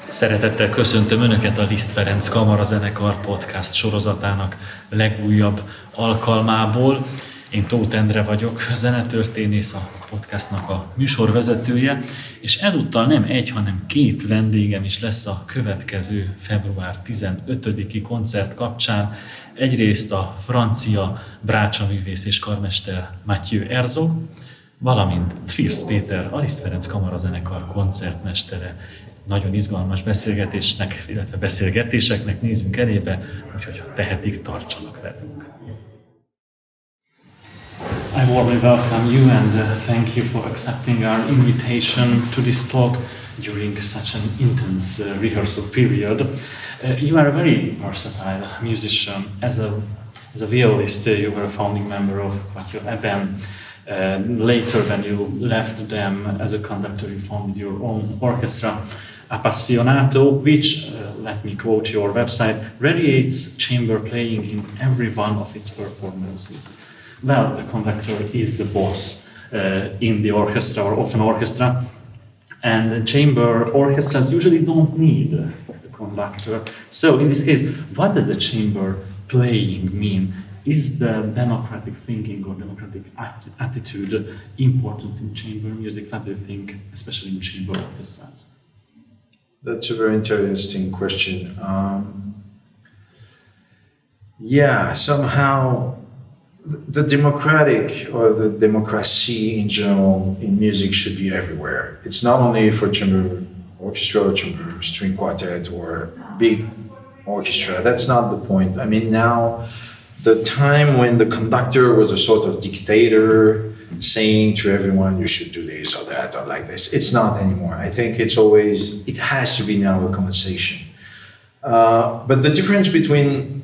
Szeretettel köszöntöm Önöket a Liszt Ferenc kamarazenekar podcast sorozatának legújabb alkalmából. Én Tóth Endre vagyok, zenetörténész, a podcastnak a műsorvezetője, és ezúttal nem egy, hanem két vendégem is lesz a következő február 15-i koncert kapcsán. Egyrészt a francia brácsaművész és karmester Mathieu Herzoggal, valamint Tfirst Péterrel, a Liszt Ferenc kamarazenekar koncertmestere. Nagyon izgalmas beszélgetésnek, illetve beszélgetéseknek nézünk elébe, úgyhogy ha tehetik, tartsanak velünk. I warmly welcome you and thank you for accepting our invitation to this talk during such an intense rehearsal period. You are a very versatile musician. As a violist, you were a founding member of Ébène. Later, when you left them as a conductor, you founded your own orchestra, Appassionato, which, let me quote your website, radiates chamber playing in every one of its performances. Well, the conductor is the boss in the orchestra or of an orchestra, and the chamber orchestras usually don't need a conductor. So in this case, what does the chamber playing mean? Is the democratic thinking or democratic attitude important in chamber music? What do you think, especially in chamber orchestras? That's a very interesting question. Somehow the democratic or the democracy in general in music should be everywhere. It's not only for chamber orchestra or chamber string quartet or big orchestra. That's not the point. I mean, now the time when the conductor was a sort of dictator saying to everyone, you should do this or that or like this, it's not anymore. I think it has to be now a conversation. But the difference between,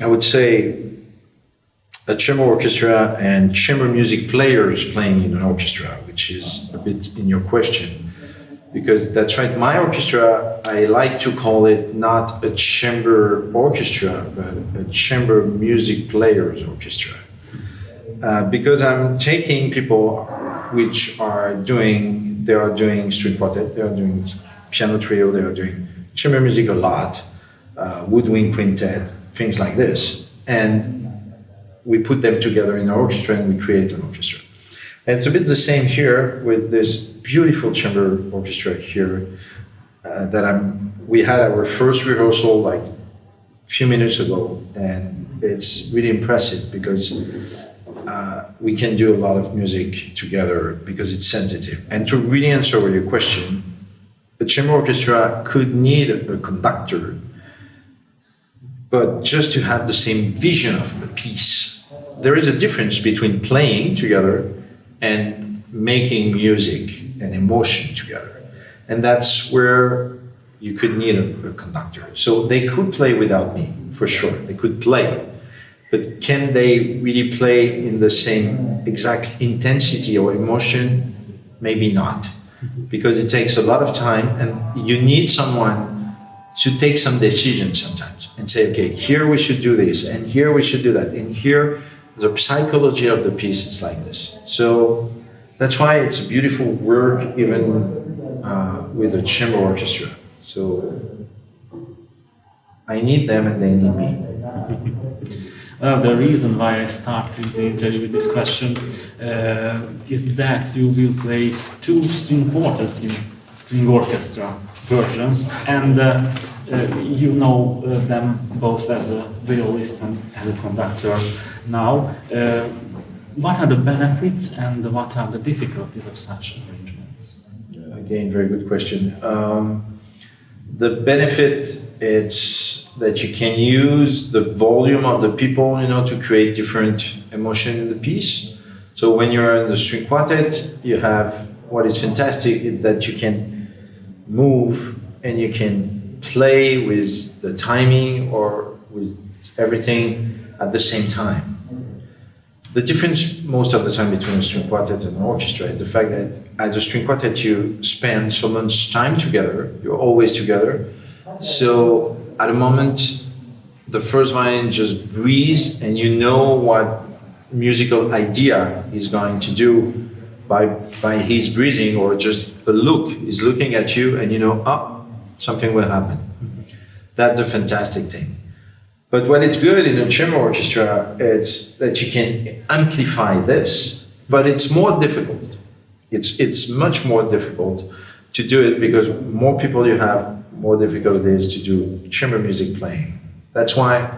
I would say, a chamber orchestra and chamber music players playing in an orchestra, which is a bit in your question, because that's right, my orchestra, I like to call it not a chamber orchestra, but a chamber music players orchestra. Because I'm taking people which are doing string quartet, they are doing piano trio, they are doing chamber music a lot, woodwind quintet, things like this, and we put them together in an orchestra and we create an orchestra. And it's a bit the same here with this beautiful chamber orchestra here we had our first rehearsal like a few minutes ago, and it's really impressive because we can do a lot of music together because it's sensitive. And to really answer your question, a chamber orchestra could need a conductor, but just to have the same vision of the piece. There is a difference between playing together and making music and emotion together. And that's where you could need a conductor. So they could play without me, for sure. They could play. But can they really play in the same exact intensity or emotion? Maybe not. Because it takes a lot of time and you need someone to take some decisions sometimes and say, okay, here we should do this and here we should do that. And here the psychology of the piece is like this. So that's why it's a beautiful work even with a chamber orchestra. So I need them and they need me. The reason why I started the interview with this question is that you will play two string quartets in string orchestra versions, and you know them both as a violist and as a conductor now. What are the benefits and what are the difficulties of such arrangements? Again, very good question. The benefit is that you can use the volume of the people, to create different emotion in the piece. So when you're in the string quartet, you have what is fantastic is that you can move and you can play with the timing or with everything at the same time. The difference most of the time between a string quartet and an orchestra is the fact that as a string quartet you spend so much time together, you're always together. So at a moment, the first violin just breathes and you know what musical idea he's going to do by his breathing or just a look. He's looking at you and something will happen. That's the fantastic thing. But what is good in a chamber orchestra is that you can amplify this, but it's more difficult. It's much more difficult to do it because more people you have, more difficult it is to do chamber music playing. That's why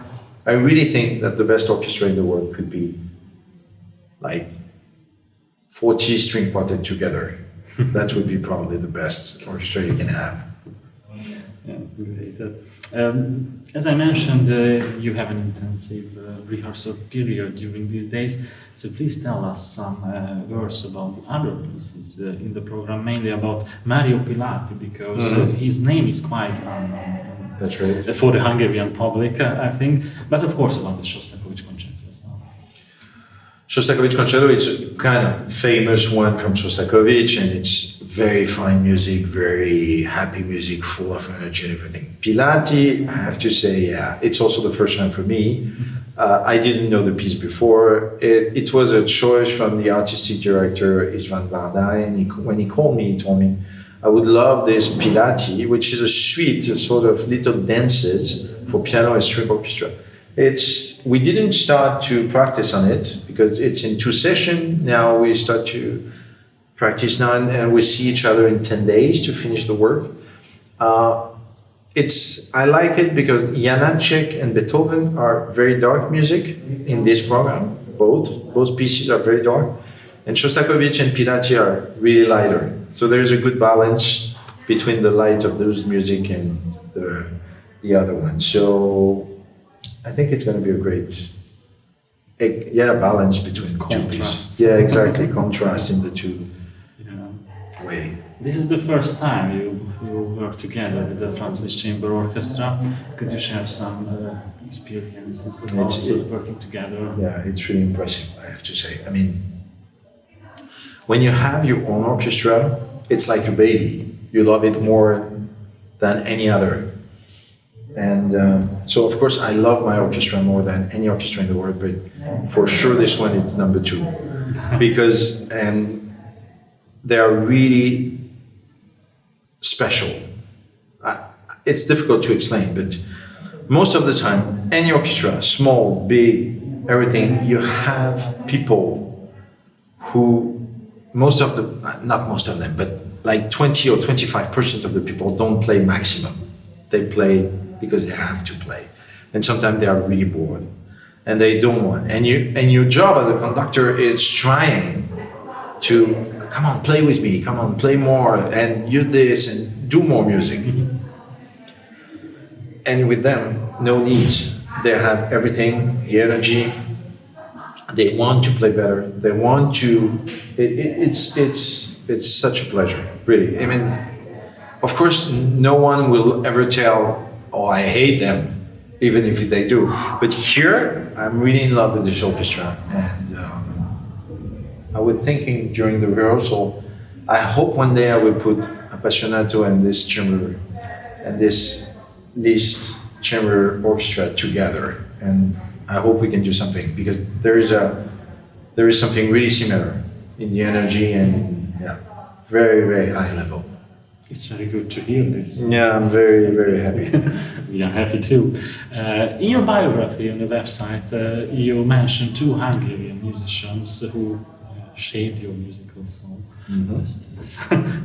I really think that the best orchestra in the world could be like 40 string quartet together. That would be probably the best orchestra you can have. Yeah, great. As I mentioned, you have an intensive rehearsal period during these days, so please tell us some words about other pieces in the program, mainly about Mario Pilati, because his name is quite unknown. That's right. For the Hungarian public, I think, but of course about the Shostakovich concerto as well. Shostakovich concerto, it's a kind of famous one from Shostakovich, and it's very fine music, very happy music, full of energy and everything. Pilati, I have to say, yeah, it's also the first time for me. I didn't know the piece before. It was a choice from the artistic director, Istvan Vardai, and when he called me, he told me, I would love this Pilati, which is a suite, a sort of little dances for piano and string orchestra. We didn't start to practice on it because it's in 2 sessions. Now we start to practice now, and we see each other in 10 days to finish the work. I like it because Janáček and Beethoven are very dark music in this program. Both pieces are very dark. And Shostakovich and Pilati are really lighter. So there's a good balance between the light of those music and the other one. So I think it's going to be a great, balance between the two pieces. Yeah, exactly, contrast in the two way. This is the first time you work together with the Francis Chamber Orchestra. Could you share some experiences about working together? Yeah, it's really impressive, I have to say. I mean, when you have your own orchestra, it's like a baby. You love it more than any other. And so, of course, I love my orchestra more than any orchestra in the world, but for sure this one is number 2. Because they are really special. It's difficult to explain, but most of the time, any orchestra, small, big, everything, you have people who, not most of them, but like 20 or 25% of the people don't play maximum. They play because they have to play. And sometimes they are really bored and they don't want. And your job as a conductor is trying to, come on, play with me, come on, play more, and use this and do more music. And with them, no needs. They have everything, the energy. They want to play better. They want to. It's such a pleasure, really. I mean, of course, no one will ever tell, "Oh, I hate them," even if they do. But here, I'm really in love with this orchestra, and I was thinking during the rehearsal, I hope one day I will put Appassionato and this chamber and this Liszt chamber orchestra together, and I hope we can do something, because there is something really similar in the energy and very, very high level. It's very good to hear this. Yeah, I'm very, very happy. We are happy too. In your biography on the website, you mentioned 2 Hungarian musicians who shaped your musical soul.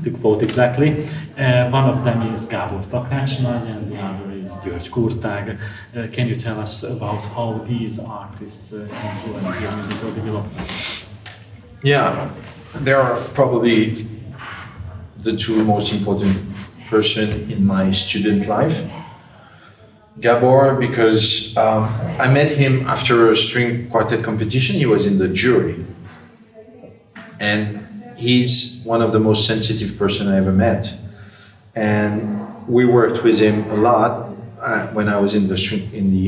To quote exactly. One of them is Gábor Takácsnagy and the other is György Kurtág. Can you tell us about how these artists influence your musical development? Yeah, they are probably the 2 most important person in my student life. Gabor, because I met him after a string quartet competition. He was in the jury. And he's one of the most sensitive person I ever met. And we worked with him a lot when I was in the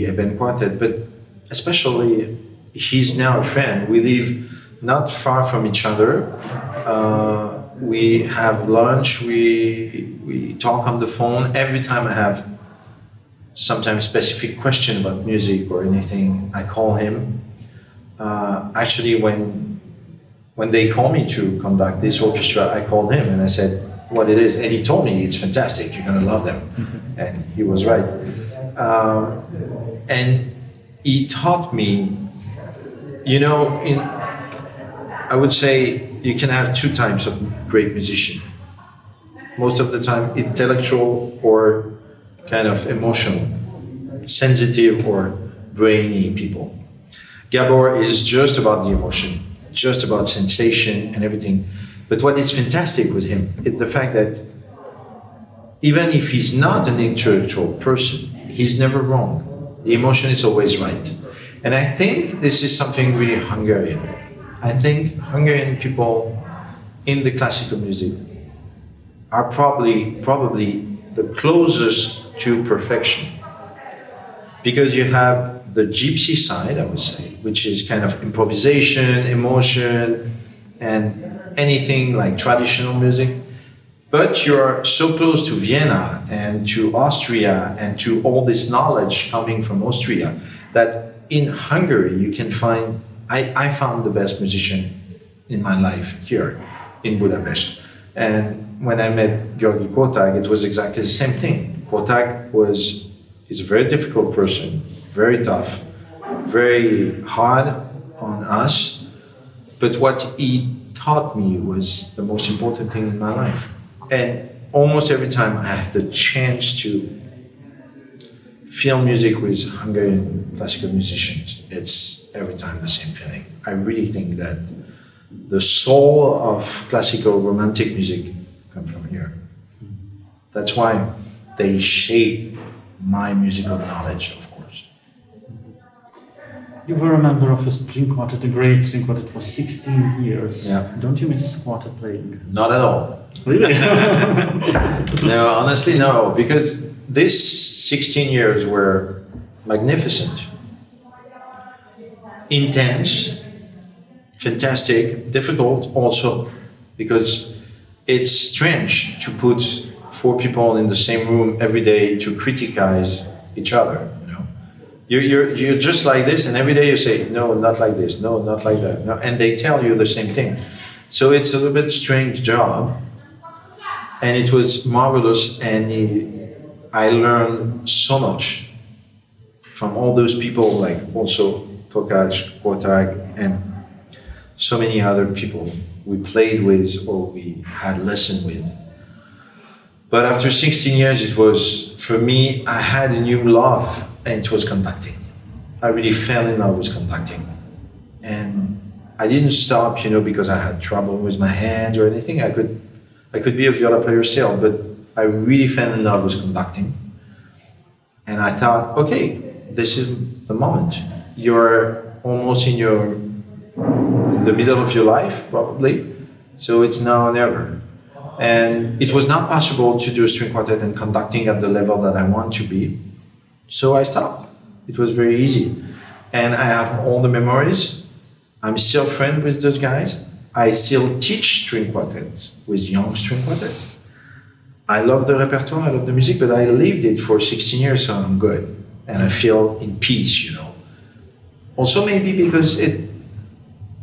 Ébène quartet, but especially he's now a friend. We live not far from each other. We have lunch, we talk on the phone. Every time I have sometimes specific question about music or anything, I call him. Actually, when they called me to conduct this orchestra, I called him and I said, what it is. And he told me it's fantastic. You're gonna love them, and he was right. And he taught me, you know, I would say you can have two types of great musician. Most of the time, intellectual or kind of emotional, sensitive or brainy people. Gabor is just about the emotion, just about sensation and everything. But what is fantastic with him is the fact that even if he's not an intellectual person, he's never wrong. The emotion is always right. And I think this is something really Hungarian. I think Hungarian people in the classical music are probably the closest to perfection. Because you have the gypsy side, I would say, which is kind of improvisation, emotion, and anything like traditional music. But you're so close to Vienna and to Austria and to all this knowledge coming from Austria that in Hungary you can find, I found the best musician in my life here in Budapest. And when I met György Kotag, it was exactly the same thing. Kotag is a very difficult person, very tough, very hard on us. But what he taught me was the most important thing in my life. And almost every time I have the chance to feel music with Hungarian classical musicians, it's every time the same feeling. I really think that the soul of classical romantic music comes from here. That's why they shape my musical knowledge, of course. You were a member of a string quartet, a great string quartet, for 16 years. Yeah. Don't you miss quartet playing? Not at all. Really? No, honestly, no, because these 16 years were magnificent, intense, fantastic, difficult also, because it's strange to put four people in the same room every day to criticize each other. You're just like this, and every day you say, no, not like this, no, not like that, no, and they tell you the same thing. So it's a little bit strange job, and it was marvelous, and I learned so much from all those people, like also Tokács, Kotag, and so many other people we played with or we had lesson with. But after 16 years, it was, for me, I had a new love, and it was conducting. I really fell in love with conducting. And I didn't stop, because I had trouble with my hands or anything. I could be a viola player still, but I really fell in love with conducting. And I thought, okay, this is the moment. You're almost in the middle of your life, probably. So it's now or never. And it was not possible to do a string quartet and conducting at the level that I want to be. So I stopped. It was very easy. And I have all the memories. I'm still friends with those guys. I still teach string quartets with young string quartets. I love the repertoire, I love the music, but I lived it for 16 years, so I'm good. And I feel in peace, Also maybe because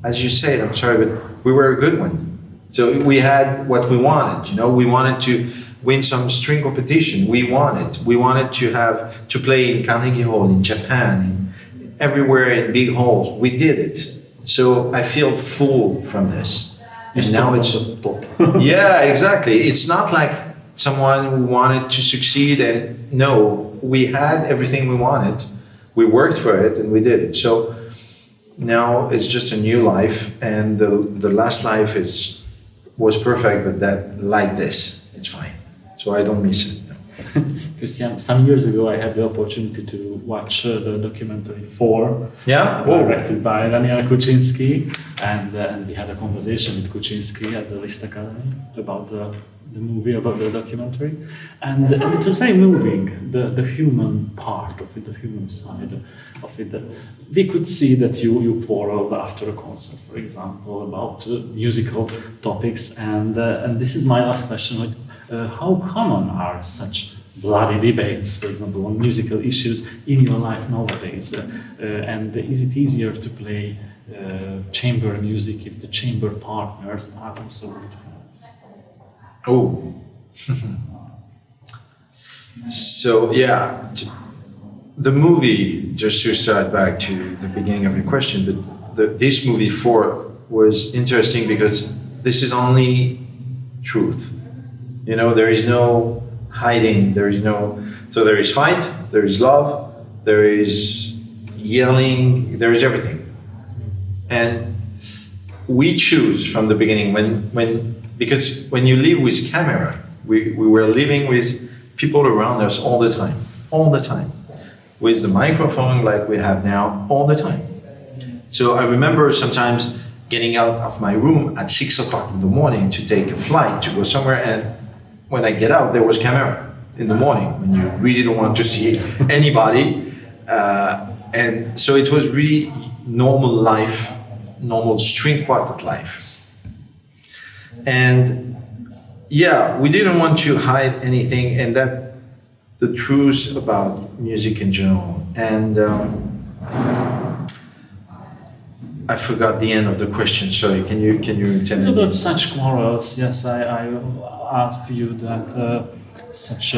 as you said, I'm sorry, but we were a good one. So we had what we wanted, We wanted to win some string competition. We wanted to play in Carnegie Hall, in Japan, everywhere in big halls. We did it. So I feel full from this. And now it's top. Yeah, exactly. It's not like someone who wanted to succeed and no, we had everything we wanted. We worked for it and we did it. So now it's just a new life, and the last life was perfect, but like this, it's fine. So I don't miss it. No. Christian, some years ago I had the opportunity to watch the documentary 4, directed by Daniel Kuczynski, and we had a conversation with Kuczynski at the Liszt Academy about the movie, about the documentary, and it was very moving, the human part of it, the human side of it. We could see that you quarreled after a concert, for example, about musical topics, and this is my last question. How common are such bloody debates, for example, on musical issues in your life nowadays? And is it easier to play chamber music if the chamber partners are also good friends? Oh. So yeah, the movie, just to start back to the beginning of your question, but this movie 4 was interesting because this is only truth. You know, there is no hiding, so there is fight, there is love, there is yelling, there is everything. And we choose from the beginning because when you live with camera, we were living with people around us all the time, with the microphone like we have now, all the time. So I remember sometimes getting out of my room at 6 o'clock in the morning to take a flight to go somewhere, and when I get out, there was camera in the morning when you really don't want to see anybody. And so it was really normal life, normal string quartet life. And yeah, we didn't want to hide anything, and that the truth about music in general. And I forgot the end of the question. Sorry, can you tell me? About such quarrels, yes, I asked you that such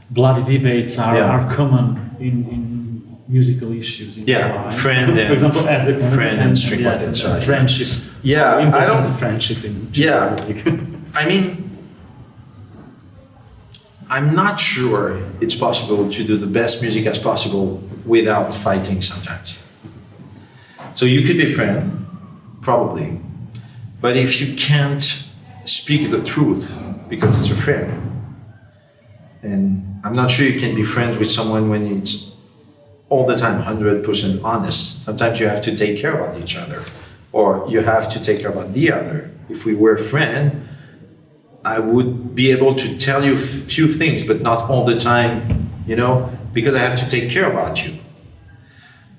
bloody debates are common in musical issues. In friend and, for example, friend and string quartet. Friendship. Yeah, I don't. Friendship in music. I mean, I'm not sure it's possible to do the best music as possible without fighting sometimes. So you could be friend, probably, but if you can't speak the truth because it's a friend, and I'm not sure you can be friends with someone when it's all the time 100% honest. Sometimes you have to take care about each other, or you have to take care about the other. If we were friends, I would be able to tell you a few things, but not all the time, you know, because I have to take care about you.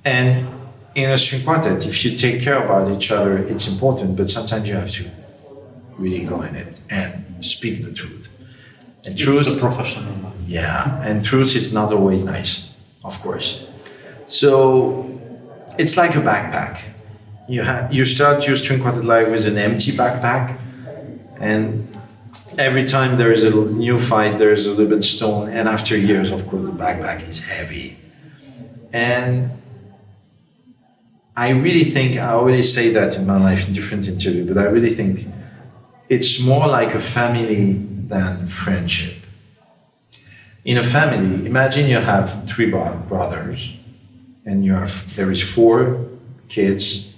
And in a string quartet, if you take care about each other, it's important, but sometimes you have to really go in it and speak the truth. And truth, it's the professional. Yeah, and truth is not always nice, of course. So it's like a backpack. You start your string quartet life with an empty backpack, and every time there is a new fight, there is a little bit stone, and after years, of course, the backpack is heavy. And I really think, I always say that in my life in different interviews, but I really think it's more like a family than friendship. In a family, imagine you have 3 brothers, and there is 4 kids,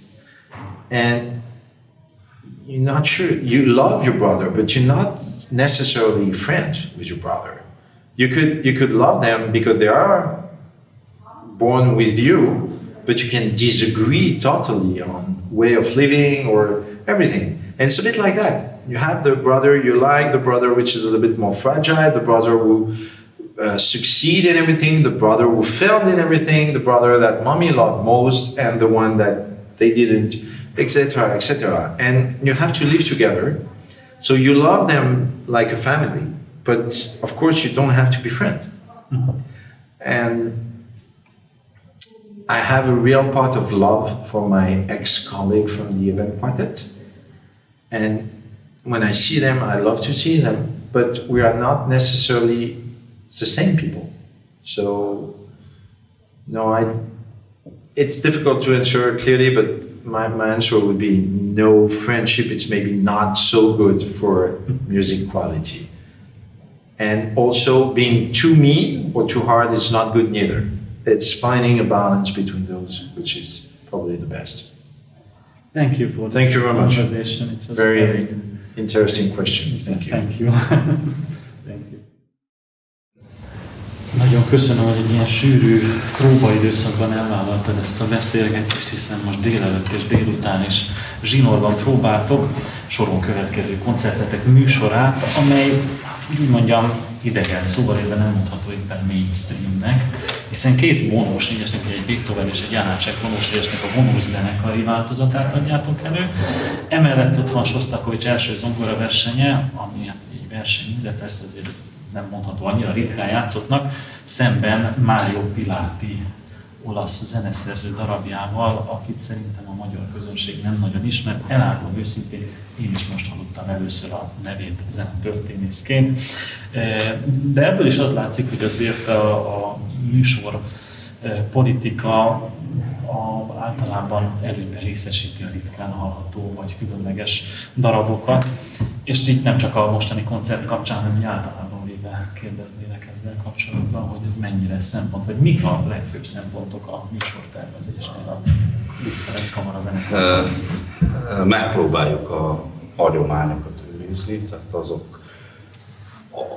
and you're not sure, you love your brother, but you're not necessarily friends with your brother. You could love them because they are born with you, but you can disagree totally on way of living or everything. And it's a bit like that. You have the brother you like, the brother which is a little bit more fragile, the brother who succeed in everything, the brother who failed in everything, the brother that mommy loved most, and the one that they didn't, etc., etc. And you have to live together. So you love them like a family, but of course you don't have to be friends. Mm-hmm. And I have a real part of love for my ex-colleague from the Ébène Quartet. And when I see them, I love to see them, but we are not necessarily the same people. So, no, it's difficult to answer clearly, but my answer would be no friendship. It's maybe not so good for music quality. And also being too mean or too hard is not good neither. It's finding a balance between those, which is probably the best. Thank you for this conversation. It was very interesting question. Thank you. Thank you. Thank you. Nagyon köszönöm, hogy egy ilyen sűrű próbaidőszakban elvállaltad ezt a beszélgetést, hiszen most délelőtt és délután is zsinórban próbáltok soron következő koncertetek műsorát, amely, úgy mondjam, idegen, szóval éppen nem mondható éppen mainstreamnek, hiszen 2 Vonósnégyesnek, egy Beethoven és egy Janácsek Vonósnégyesnek a vonós zenekari változatát adjátok elő. Emellett ott van Sosztakovics első zongora versenye, ami egy verseny, de persze azért ez nem mondható, annyira ritkán játszottnak, szemben Mário Pilati olasz zeneszerző darabjával, akit szerintem a magyar közönség nem nagyon ismer. Elárulom őszintén, én is most hallottam először a nevét zenetörténészként. De ebből is az látszik, hogy azért a műsor politika általában előnyben részesíti a ritkán hallható vagy különleges darabokat. És itt nem csak a mostani koncert kapcsán, hanem általában véve kérdeznélek ezzel kapcsolatban, hogy ez mennyire szempont, vagy mik a legfőbb szempontok a műsortervezésnél a Liszt Ferenc kamarazenekar? Megpróbáljuk a hagyományokat őrizni, tehát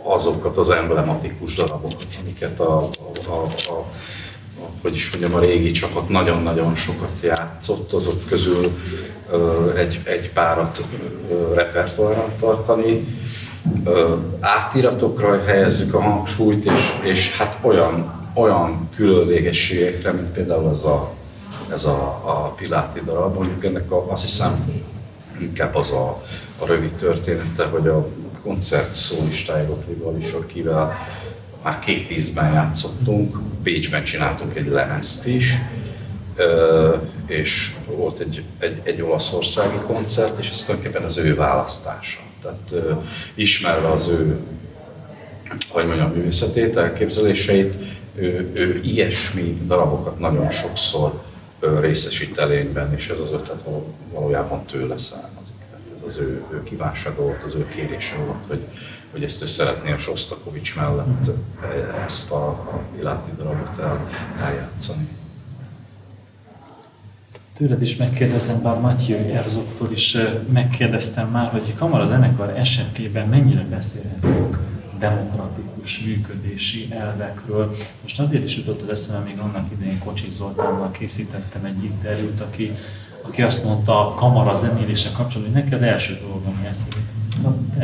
azokat az emblematikus darabokat, amiket hogy is mondjam, a régi csapat nagyon-nagyon sokat játszott, azok közül egy párat repertoárban tartani, átiratokra helyezzük a hangsúlyt, és hát olyan különlegességekre, mint például ez a Piláti darab, mondjuk ennek azt hiszem inkább az a rövid története, hogy a koncert szólistája Gottlieb Alisorkivel már 2010-ben játszottunk, Bécsben csináltunk egy lemezt is, és volt egy olaszországi koncert, és ez tulajdonképpen az ő választása. Tehát ismerve az ő, hogy mondjam, művészetét, elképzeléseit, ő ilyesmi darabokat nagyon sokszor részesít előnyben, és ez az ötlet valójában tőle származik. Tehát ez az ő kívánsága volt, az ő kérése volt, hogy ezt ő szeretné a Sostakovics mellett ezt a Piláti darabot eljátszani. Tőled is megkérdezem, bár Mathieu Herzoggtól is megkérdeztem már, hogy a kamarazenekar esetében mennyire beszélhetünk demokratikus működési elvekről. Most azért is jutott az eszembe, még annak idején Kocsis Zoltánnal készítettem egy interjút, aki azt mondta a kamarazenéléssel kapcsolatban, hogy neki az első dolog, ami eszébe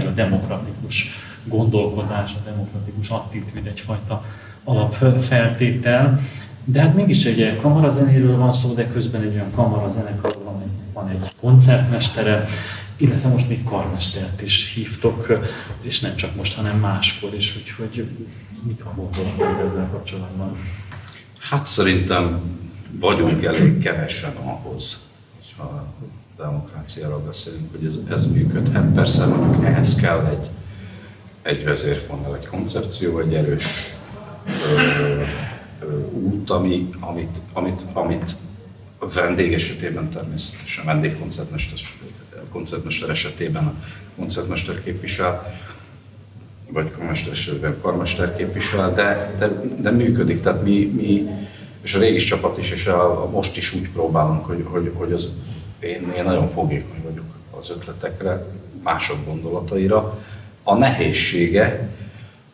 a demokratikus gondolkodás, a demokratikus attitűd egyfajta alapfeltétel. De hát mégis egy kamarazenéről van szó, de közben egy olyan kamarazenekarról van egy koncertmestere, illetve most még karmestert is hívtok, és nem csak most, hanem máskor is, úgyhogy mik a gondolatok ezzel kapcsolatban? Hát szerintem vagyunk elég kevesen ahhoz, ha a demokráciáról beszélünk, hogy ez működhet. Persze ehhez kell egy vezérfonal, egy koncepció, egy erős út, amit a vendég esetében természetesen, koncertmester esetében a koncertmester képvisel, vagy karmester esetében karmester képvisel, de működik. Tehát mi és a régi csapat is, és most is úgy próbálunk, hogy én nagyon fogékony vagyok az ötletekre, mások gondolataira. A nehézsége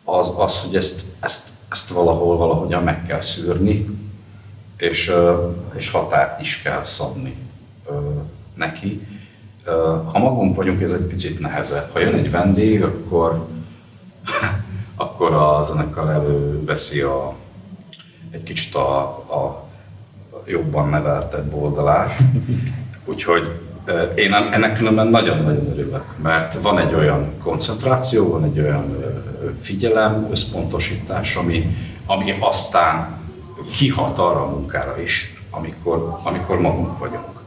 az hogy ezt valahogyan meg kell szűrni, és határt is kell szabni neki. Ha magunk vagyunk, ez egy picit nehezebb. Ha jön egy vendég, akkor a zenekar előveszi egy kicsit a jobban neveltebb oldalát. Úgyhogy én ennek különben nagyon-nagyon örülök, mert van egy olyan koncentráció, van egy olyan figyelem, összpontosítás, ami aztán kihat arra a munkára is, amikor magunk vagyunk.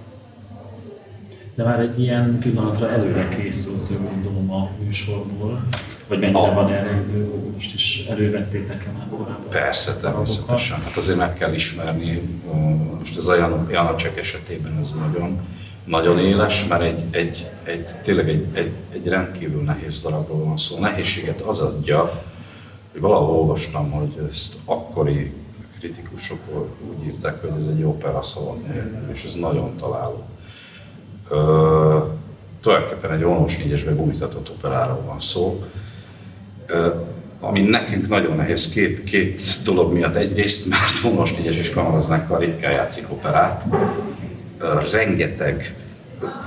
De már egy ilyen pillanatra előre készült, gondolom, a műsorból, vagy mennyire van erre idő, hogy most is elővettétek-e már korábban? Persze, természetesen. Hát azért meg kell ismerni, most ez a Janacek esetében ez nagyon éles, mert tényleg egy rendkívül nehéz darabról van szó. A nehézséget az adja, hogy valahol olvastam, hogy ezt akkori kritikusok úgy írták, hogy ez egy opera szalag nélkül, és ez nagyon találó. Tulajdonképpen egy Vonósnégyesbe bújtatott operáról van szó, ami nekünk nagyon nehéz két dolog miatt. Egyrészt, mert Vonósnégyes és kamarazenekar ritkán játszik operát. Rengeteg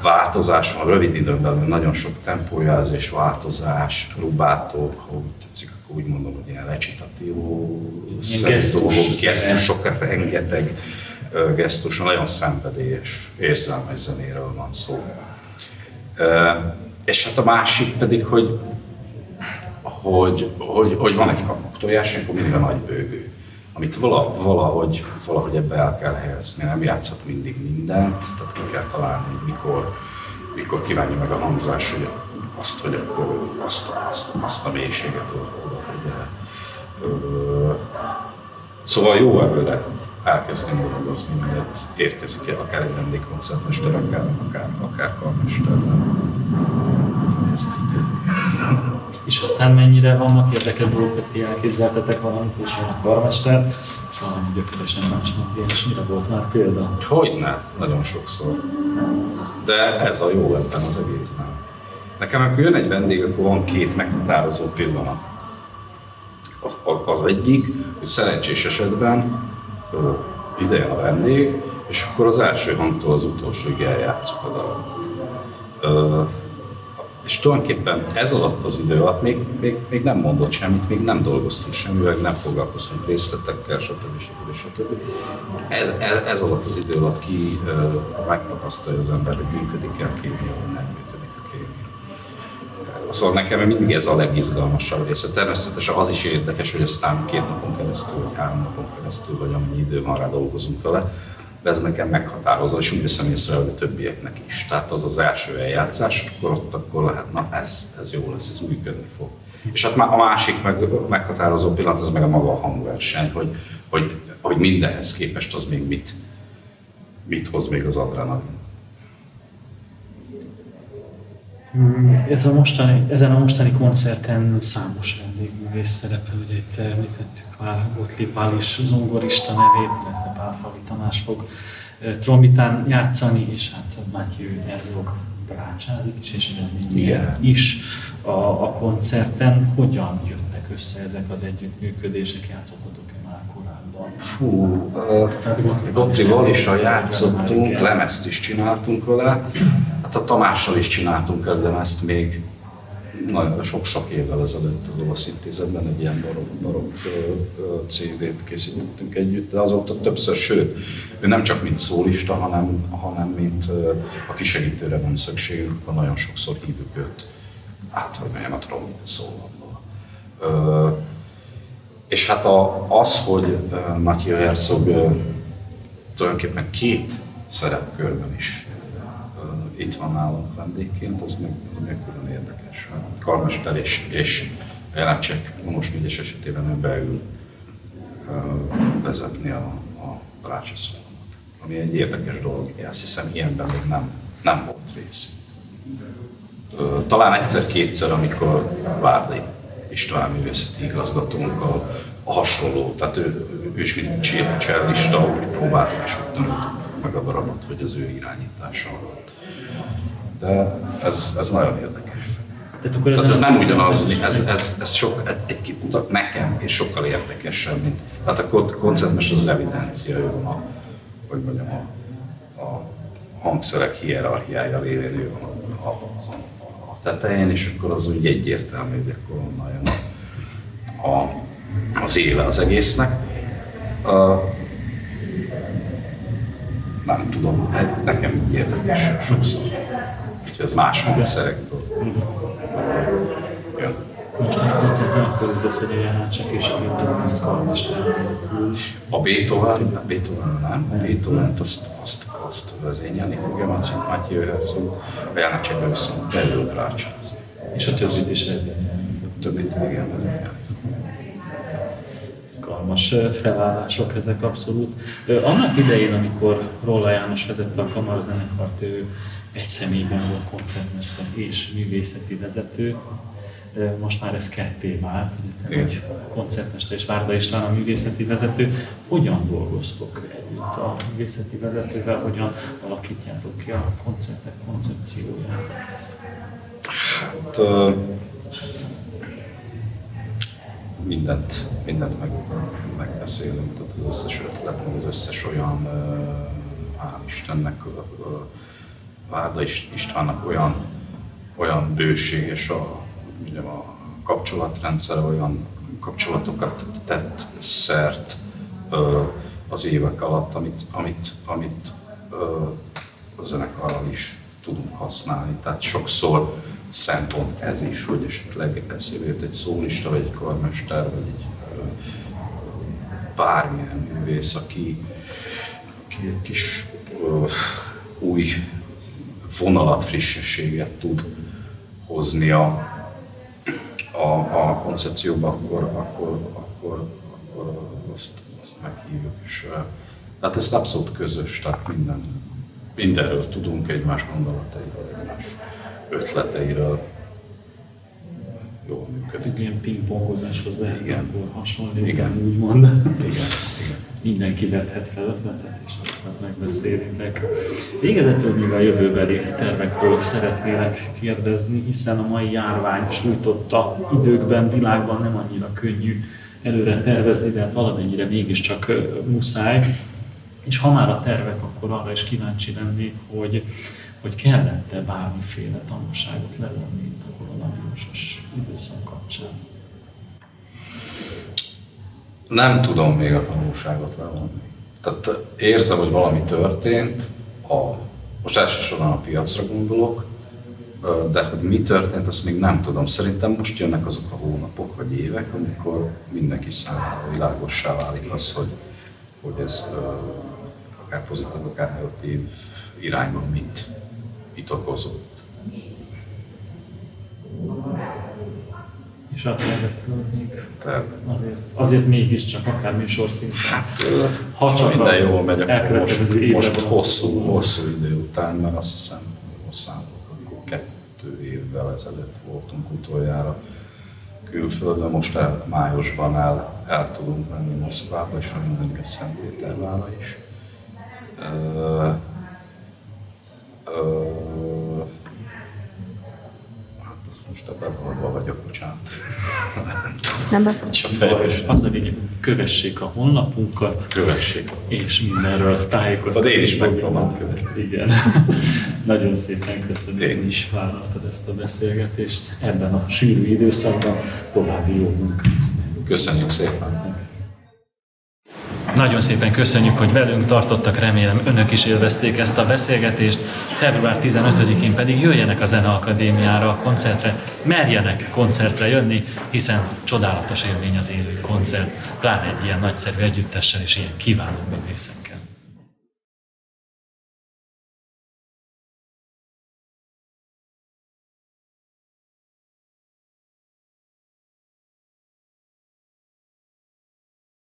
változás van, rövid időn belül nagyon sok tempójelzés, változás, rubátó, ha úgy tetszik, akkor úgy mondom, hogy ilyen recitativo gesztusok, rengeteg gesztus, nagyon szenvedélyes, érzelmes zenéről van szó. És hát a másik pedig, hogy van egy kakuktojás, akkor mindig a nagy bőgő. amit valahogy ebbe el kell helyezni. Nem játszhat mindig mindent, tehát ki kell találni, mikor kívánja meg a hangzás, hogy azt a mélységet oda tegye. Szóval jó ebből elkezdeni dolgozni, mert érkezik el akár egy vendégkoncertmester, akár karmester. És aztán mennyire vannak érdekes dolgok, hogy ti elképzeltetek valamit, és van a karmester, valami gyökeresen más mondja, és mire volt már példa? Hogyne, nagyon sokszor. De ez a jó ebben az egészben. Nekem, amikor jön egy vendég, akkor van két meghatározó pillanat. Az egyik, hogy szerencsés esetben ide jön a vendég, és akkor az első hangtól az utolsóig eljátszuk a darabot. És tulajdonképpen ez alatt az idő alatt még nem mondott semmit, még nem dolgoztunk semmivel, nem foglalkoztunk részletekkel, stb. Ez alatt az idő alatt ki megtapasztalja az ember, hogy működik-e a kémia, vagy nem működik a kémia. Szóval nekem mindig ez a legizgalmasabb része. Természetesen az is érdekes, hogy aztán 2 napon keresztül, vagy 3 napon keresztül, vagy amennyi idő van rá, dolgozunk vele, de ez nekem meghatározó, és úgy veszem észre, hogy a többieknek is. Tehát az első eljátszás, akkor lehet, na ez jó lesz, ez működni fog. És hát a másik meghatározó pillanat, az meg a maga a hangverseny, hogy mindenhez képest az még mit hoz még az adrenalin. Ezen a mostani koncerten számos vendégművész szerepel, ugye itt említettük már Gottlieb Pál is zongorista nevét, illetve Pál Favi Tamás fog trombitán játszani, és hát Mathieu Herzoggal brácsázik is, és vezényel is a koncerten. Hogyan jöttek össze ezek az együttműködések, játszottatok-e már korábban? Gottliebval is játszottunk, lemezt is csináltunk vele. Hát a Tamással is csináltunk el lemezt még nagyon sok évvel ezelőtt az Olasz Intézetben, egy ilyen barokk CD-t készítettünk együtt, de azóta többször, sőt, ő nem csak mint szólista, hanem mint aki segítőre van szükségünk, nagyon sokszor hívjuk őt át, hogy menjen a trombita szólamból. És hát az, hogy Mathieu Herzog tulajdonképpen 2 szerepkörben is itt van nálunk vendégként, az meg külön érdekes. Karmester és Ébène Vonósnégyes esetében ő beül vezetni a brácsaművésszel, ami egy érdekes dolog. Én azt hiszem, ilyenben még nem volt rész. Talán egyszer-kétszer, amikor Várdi István művészeti igazgatónkkal a hasonló, tehát ő is mint csellista, úgy próbáltuk és úgy tanultuk meg a darabot, hogy az ő irányítása alatt. De ez nagyon érdekes. Tehát ez nem ugyanaz, ez egy utat nekem, és sokkal érdekesebb, mint... Tehát a koncertmester az evidencia, ő van a hangszerek hierarchiája lévén, ő van a tetején, és akkor az úgy egyértelmű, hogy akkor onnan jön az éle az egésznek. Nem tudom, nekem így érdekes sokszor. Úgyhogy ez más hangszerekből jön. Mostani koncerten akkor üdvöz, hogy a Jánácsek és akitől az karmester-brácsaművésszel. A Beethoven-t azt vezényelni fogja Mathieu Herzog, a Jánácsek viszont belül brácsázni. És a többit is vezényelni. Többit igen vezényelni. Izgalmas felállások ezek abszolút. Annak idején, amikor Róla János vezette a kamarazenekart, ő egy személyben volt koncertmester és művészeti vezető. Most már ez ketté vált, hogy koncertmester és Várda István a művészeti vezető. Hogyan dolgoztok együtt a művészeti vezetővel, hogyan alakítjátok ki a koncertek koncepcióját? Hát mindent megbeszélünk, tehát az összes ötlet, az összes olyan, hál' Istennek, Várda Istvánnak olyan bőséges a kapcsolatrendszer, olyan kapcsolatokat tett szert az évek alatt, amit a zenekarral is tudunk használni. Tehát sokszor szempont ez is, hogy esetleg eszébe jött egy szólista, vagy egy karmester, vagy egy bármilyen művész, aki egy kis új vonalat, frissességet tud hozni a koncepcióba, akkor azt meghívjuk. És, tehát ez abszolút közös, tehát mindenről tudunk, egymás gondolatairól, egymás ötleteiről. Jól működik. Ilyen pingpongozáshoz lehet akkor hasonlítani, Igen. úgymond. Igen. Mindenki vethet fel ötletet, és aztán megbeszélitek. Végezetül még a jövőbeli tervekről szeretnélek kérdezni, hiszen a mai járvány sújtotta időkben, világban nem annyira könnyű előre tervezni, de hát valamennyire mégiscsak muszáj. És ha már a tervek, akkor arra is kíváncsi lennék, hogy kellett-e bármiféle tanulságot levonni itt a koronavírusos időszak kapcsán? Nem tudom még a tanulságot levonni. Tehát érzem, hogy valami történt, most elsősorban a piacra gondolok, de hogy mi történt, azt még nem tudom. Szerintem most jönnek azok a hónapok vagy évek, amikor mindenki számára világossá válik az, hogy ez akár pozitív, akár negatív irányban mit okozott. És a tervekről még azért mégiscsak akár műsorszinten. Ha csak minden jól megy, akkor most hosszú idő után, mert azt hiszem, jól számolok, akkor 2 évvel ezelőtt voltunk utoljára külföldön, most májusban el tudunk menni Moszkvába, és ha minden igaz, Szentpétervára is. Most ebben valóban vagyok, bocsánat. Csak fejlős. Az a lényeg, kövessék a honlapunkat, és mindenről tájékoztatok. Én is megpróbálom követni. Igen. Nagyon szépen köszönöm, hogy is vállaltad ezt a beszélgetést. Ebben a sűrű időszakban további jó munkát. Köszönjük szépen. Nagyon szépen köszönjük, hogy velünk tartottak, remélem önök is élvezték ezt a beszélgetést. Február 15-én pedig jöjjenek a Zeneakadémiára a koncertre, merjenek koncertre jönni, hiszen csodálatos élmény az élő koncert, pláne egy ilyen nagyszerű együttessel és ilyen kiváló művészekkel.